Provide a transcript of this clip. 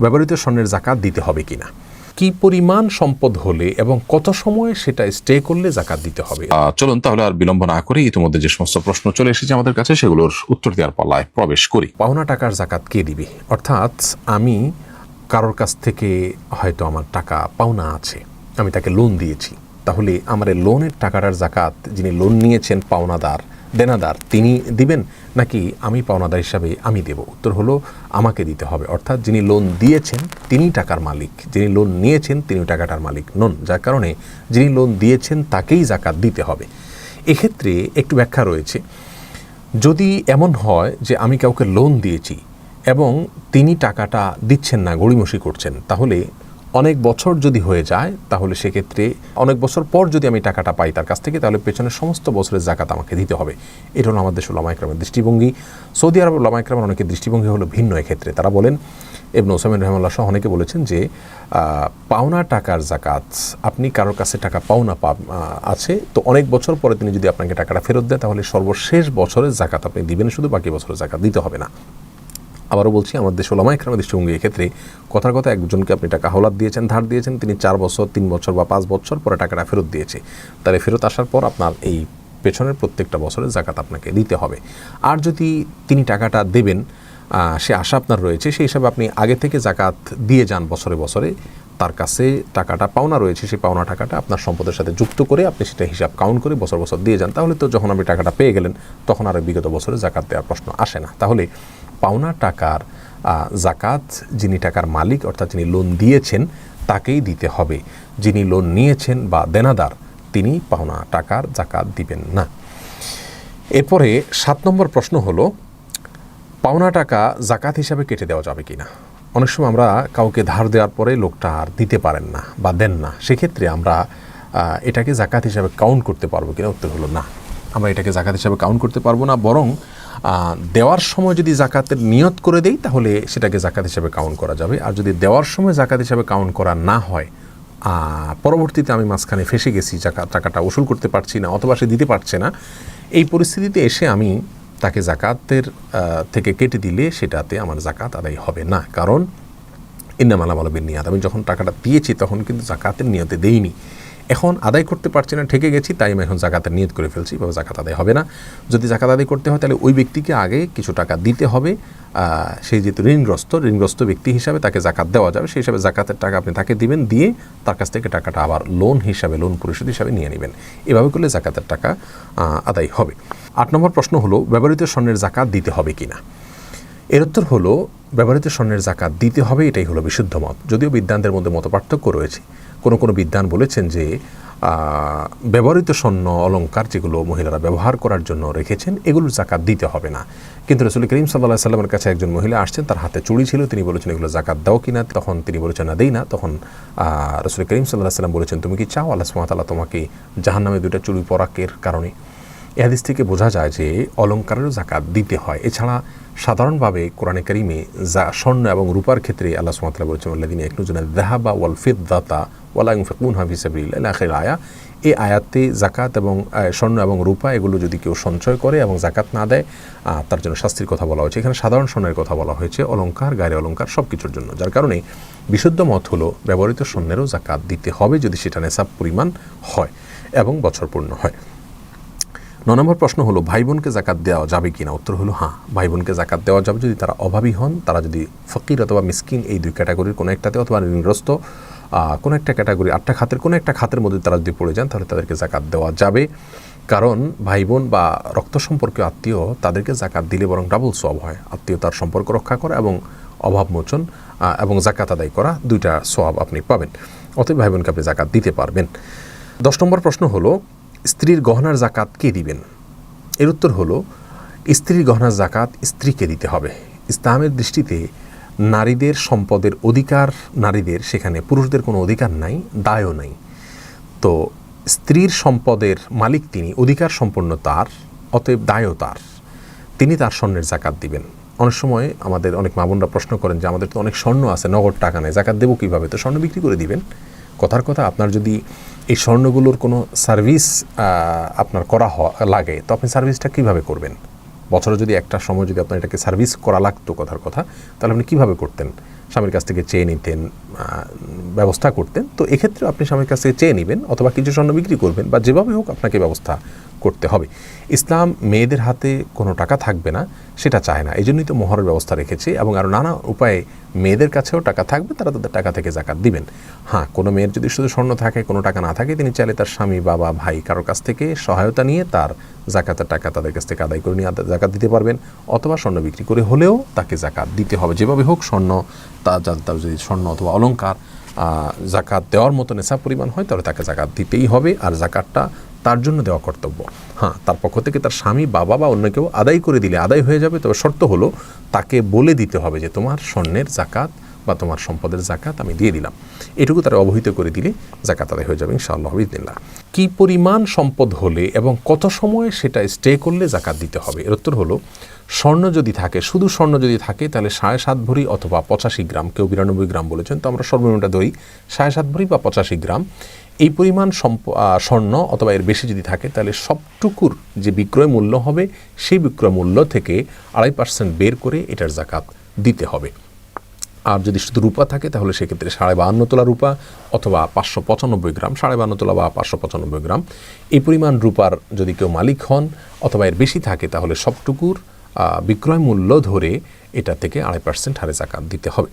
ব্যবহৃত স্বর্ণের জাকাত দিতে হবে কিনা, কি পরিমাণ সম্পদ হলে এবং কত সময় সেটা স্টে করলে জাকাত দিতে হবে। চলুন তাহলে আর বিলম্ব না করে ইতিমধ্যে যে সমস্ত প্রশ্ন চলে এসেছে আমাদের কাছে সেগুলোর উত্তর দেওয়ার পালায় প্রবেশ করি। পাওনা টাকার জাকাত কে দিবে? অর্থাৎ আমি কারোর কাছ থেকে হয়তো আমার টাকা পাওনা আছে, আমি তাকে লোন দিয়েছি, তাহলে আমার এই লোনের টাকাটার জাকাত যিনি লোন নিয়েছেন পাওনাদার দেনাদার তিনি দিবেন নাকি আমি পাওনাদার হিসাবে আমি দেব? উত্তর হলো আমাকে দিতে হবে। অর্থাৎ যিনি লোন দিয়েছেন তিনি টাকার মালিক, যিনি লোন নিয়েছেন তিনি টাকাটার মালিক নন, যার কারণে যিনি লোন দিয়েছেন তাকেই জাকাত দিতে হবে। এক্ষেত্রে একটু ব্যাখ্যা রয়েছে। যদি এমন হয় যে আমি কাউকে লোন দিয়েছি এবং তিনি টাকাটা দিচ্ছেন না, গড়িমসি করছেন, তাহলে অনেক বছর যদি হয়ে যায় তাহলে সেক্ষেত্রে অনেক বছর পর যদি আমি টাকাটা পাই তার কাছ থেকে, তাহলে পেছনের সমস্ত বছরের জাকাত আমাকে দিতে হবে। এটা হলো আমাদের দেশের উলামা ইকরামের দৃষ্টিভঙ্গি। সৌদি আরব উলামা ইকরামের অনেকের দৃষ্টিভঙ্গি হলো ভিন্ন। এক্ষেত্রে তারা বলেন, ইবনে উসাইমিন রাহিমাহুল্লাহ সহ অনেকে বলেছেন যে পাওনা টাকার জাকাত, আপনি কারোর কাছে টাকা পাওনা আছে তো অনেক বছর পরে তিনি যদি আপনাকে টাকাটা ফেরত দেয় তাহলে সর্বশেষ বছরের জাকাত আপনি দিবেন, শুধু বাকি বছরের জাকাত দিতে হবে না। আবারও বলছি, আমাদের দেশে উলামা ইকরামের দৃষ্টিভঙ্গি এক্ষেত্রে কথার কথা একজনকে আপনি টাকা হাওলাত দিয়েছেন, ধার দিয়েছেন, তিনি 4 বছর 3 বছর বা 5 বছর পরে টাকাটা ফেরত দিয়েছে, তাহলে ফেরত আসার পর আপনার এই পেছনের প্রত্যেকটা বছরের জাকাত আপনাকে দিতে হবে। আর যদি তিনি টাকাটা দেবেন সে আশা আপনার রয়েছে, সেই হিসাবে আপনি আগে থেকে জাকাত দিয়ে যান বছরে বছরে, তার কাছে টাকাটা পাওনা রয়েছে, সেই পাওনা টাকাটা আপনার সম্পদের সাথে যুক্ত করে আপনি সেটা হিসাব কাউন্ট করে বছর বছর দিয়ে যান, তাহলে তো যখন আপনি টাকাটা পেয়ে গেলেন তখন আর বিগত বছরে জাকাত দেওয়ার প্রশ্ন আসে না। তাহলে পাওনা টাকার জাকাত যিনি টাকার মালিক অর্থাৎ যিনি লোন দিয়েছেন তাকেই দিতে হবে, যিনি লোন নিয়েছেন বা দেনাদার তিনি পাওনা টাকার জাকাত দিবেন না। এরপরে 7 নম্বর প্রশ্ন হলো, পাওনা টাকা জাকাত হিসাবে কেটে দেওয়া যাবে কিনা। অনেক সময় আমরা কাউকে ধার দেওয়ার পরে লোকটা আর দিতে পারেন না বা দেন না, সেক্ষেত্রে আমরা এটাকে জাকাত হিসাবে কাউন্ট করতে পারবো কিনা। উত্তর হলো না, আমরা এটাকে জাকাত হিসাবে কাউন্ট করতে পারবো না, বরং দেওয়ার সময় যদি জাকাতের নিয়ত করে দেই তাহলে সেটাকে জাকাত হিসাবে কাউন্ট করা যাবে। আর যদি দেওয়ার সময় জাকাত হিসাবে কাউন্ট করা না হয়, পরবর্তীতে আমি মাঝখানে ফেসে গেছি, টাকাটা উসুল করতে পারছি না অথবা সে দিতে পারছে না, এই পরিস্থিতিতে এসে আমি তাকে জাকাতের থেকে কেটে দিলে সেটাতে আমার জাকাত আদায় হবে না। কারণ ইন্নামাল আমালু বিন্নিয়াত, আমি যখন টাকাটা দিয়েছি তখন কিন্তু জাকাতের নিয়তে দেইনি, এখন আদায় করতে পারছি না, ঠেকে গেছি, তাই আমি এখন জাকাতের নিয়ত করে ফেলছি, এভাবে জাকাত আদায় হবে না। যদি জাকাত আদায় করতে হয় তাহলে ওই ব্যক্তিকে আগে কিছু টাকা দিতে হবে, সেই যেহেতু ঋণগ্রস্ত ব্যক্তি হিসাবে তাকে জাকাত দেওয়া যাবে, সেই হিসাবে জাকাতের টাকা আপনি তাকে দিবেন, দিয়ে তার কাছ থেকে টাকাটা আবার লোন পরিশোধ হিসাবে নিয়ে নেবেন। এভাবে করলে জাকাতের টাকা আদায় হবে। 8 নম্বর প্রশ্ন হলো, ব্যবহৃত স্বর্ণের জাকাত দিতে হবে কিনা। এর উত্তর হলো, ব্যবহৃত স্বর্ণের জাকাত দিতে হবে, এটাই হলো বিশুদ্ধ মত। যদিও বিদ্বানদের মধ্যে মতপার্থক্য রয়েছে, কোনো বিদ্বান বলেছেন যে ব্যবহৃত স্বর্ণ অলংকার যেগুলো মহিলারা ব্যবহার করার জন্য রেখেছেন এগুলোর জাকাত দিতে হবে না। কিন্তু রাসূল করিম সাল্লাল্লাহু আলাইহি সাল্লামের কাছে একজন মহিলা আসছেন, তার হাতে চুড়ি ছিল, তিনি বলেছেন এগুলো জাকাত দাও কিনা, তখন তিনি বলেছেন না দেই না। তখন রাসূল করিম সাল্লাল্লাহু আলাইহি সাল্লাম বলেছেন, তুমি কি চাও আল্লাহ সুবহানাহু ওয়া তাআলা তোমাকে জাহান্নামে 2টা চুড়ি পরাকের কারণে? এই হাদিস থেকে বোঝা যায় যে অলংকারেরও জাকাত দিতে হয়। এছাড়া সাধারণভাবে কোরআনে কারিমে স্বর্ণ এবং রূপার ক্ষেত্রে আল্লাহ সুবহানাহু ওয়া তাআলা বলেছেন, আল্লাযীনা ইয়াকনুজুনা আয-যাহাবা ওয়াল ফিদ্দাতা ওয়া লা ইউনফিকুনহা ফি সাবিলিল্লাহ ইলা আখির আয়া। এই আয়াতে জাকাত এবং স্বর্ণ এবং রূপা এগুলো যদি কেউ সঞ্চয় করে এবং জাকাত না দেয় তার জন্য শাস্তির কথা বলা হয়েছে। এখানে সাধারণ স্বর্ণের কথা বলা হয়েছে, অলংকার গায়ের অলংকার সব কিছুর জন্য। যার কারণে বিশুদ্ধ মত হলো ব্যবহৃত স্বর্ণেরও জাকাত দিতে হবে যদি সেটা নেশাব পরিমাণ হয় এবং বছর পূর্ণ হয়। 9 নম্বর প্রশ্ন হলো, ভাই বোনকে জাকাত দেওয়া যাবে কিনা। উত্তর হলো হ্যাঁ, ভাই বোনকে জাকাত দেওয়া যাবে যদি তারা অভাবী হন, তারা যদি ফকির অথবা মিসকিন এই 2 ক্যাটাগরির কোনো একটাতে অথবা ঋণগ্রস্ত কোনো একটা ক্যাটাগরি 8টা খাতের কোনো একটা খাতের মধ্যে তারা যদি পড়ে যান তাহলে তাদেরকে জাকাত দেওয়া যাবে। কারণ ভাই বোন বা রক্ত সম্পর্কীয় আত্মীয় তাদেরকে জাকাত দিলে বরং ডাবল সওয়াব হয়, আত্মীয়তার সম্পর্ক রক্ষা করা এবং অভাব মোচন এবং জাকাত আদায় করা 2টা সওয়াব আপনি পাবেন। অতএব ভাই বোনকে আপনি জাকাত দিতে পারবেন। 10 নম্বর প্রশ্ন হলো, স্ত্রীর গহনার জাকাত কে দিবেন। এর উত্তর হলো, স্ত্রীর গহনার জাকাত স্ত্রীকে দিতে হবে। ইসলামের দৃষ্টিতে নারীদের সম্পদের অধিকার নারীদের, সেখানে পুরুষদের কোনো অধিকার নাই, দায়ও নাই। তো স্ত্রীর সম্পদের মালিক তিনি, অধিকার সম্পন্ন তার, অতএব দায়ও তার, তিনি তার স্বর্ণের জাকাত দিবেন। অনেক সময় আমাদের অনেক মা বোনরা প্রশ্ন করেন যে আমাদের তো অনেক স্বর্ণ আছে, নগদ টাকা নেই, জাকাত দেবো কীভাবে? তো স্বর্ণ বিক্রি করে দিবেন। কথার কথা, আপনার যদি এই স্বর্ণগুলোর কোনো সার্ভিস আপনার করা লাগে তো আপনি সার্ভিসটা কীভাবে করবেন? বছরে যদি একটা সময় যদি আপনার এটাকে সার্ভিস করা লাগতো কথার কথা, তাহলে আপনি কীভাবে করতেন? স্বামীর কাছ থেকে চেয়ে নিতেন, ব্যবস্থা করতেন, তো এক্ষেত্রে আপনি স্বামীর কাছ থেকে চেয়ে নেবেন অথবা কিছু স্বর্ণ বিক্রি করবেন বা যেভাবে হোক আপনাকে ব্যবস্থা করতে হবে। ইসলাম মেয়েদের হাতে কোনো টাকা থাকবে না সেটা চায় না, এই জন্যই তো মোহরের ব্যবস্থা রেখেছে এবং আরও নানা উপায়ে মেয়েদের কাছেও টাকা থাকবে, তারা তাদের টাকা থেকে জাকাত দিবেন। হ্যাঁ, কোনো মেয়ের যদি শুধু স্বর্ণ থাকে, কোনো টাকা না থাকে, তিনি চাইলে তার স্বামী, বাবা, ভাই কারোর কাছ থেকে সহায়তা নিয়ে তার জাকাতের টাকা তাদের কাছ থেকে আদায় করে নিয়ে জাকাত দিতে পারবেন, অথবা স্বর্ণ বিক্রি করে হলেও তাকে জাকাত দিতে হবে। যেভাবে হোক স্বর্ণ, তার যদি স্বর্ণ অথবা অলংকার জাকাত দেওয়ার মতো নেশা পরিমাণ হয় তাহলে তাকে জাকাত দিতেই হবে, আর জাকাতটা তার জন্য দেওয়া কর্তব্য। হ্যাঁ, তার পক্ষ থেকে তার স্বামী, বাবা বা অন্য কেউ আদায় করে দিলে আদায় হয়ে যাবে, তবে শর্ত হলো তাকে বলে দিতে হবে যে তোমার স্বর্ণের জাকাত বা তোমার সম্পদের জাকাত আমি দিয়ে দিলাম। এটুকু তারা অবহিত করে দিলে জাকাত আদায় হয়ে যাবে ইনশাআল্লাহ বিইজনিল্লাহ। কী পরিমাণ সম্পদ হলে এবং কত সময় সেটা স্টে করলে জাকাত দিতে হবে, এর উত্তর হলো স্বর্ণ যদি থাকে, শুধু স্বর্ণ যদি থাকে তাহলে 7.5 ভরি অথবা 85 গ্রাম, কেউ 92 গ্রাম বলেছেন, তো আমরা সর্বনিম্নটা ধরি 7.5 ভরি বা 85 গ্রাম। এই পরিমাণ স্বর্ণ অথবা এর বেশি যদি থাকে তাহলে সবটুকুর যে বিক্রয় মূল্য হবে সেই বিক্রয় মূল্য থেকে 2.5% বের করে এটার জাকাত দিতে হবে। আর যদি শুধু রূপা থাকে তাহলে সেক্ষেত্রে 52.5 তোলা রূপা অথবা 595 গ্রাম, 52.5 তোলা বা 595 গ্রাম, এই পরিমাণ রূপার যদি কেউ মালিক হন অথবা এর বেশি থাকে তাহলে সবটুকুর বিক্রয় মূল্য ধরে এটা থেকে 2.5% হারে জাকাত দিতে হবে।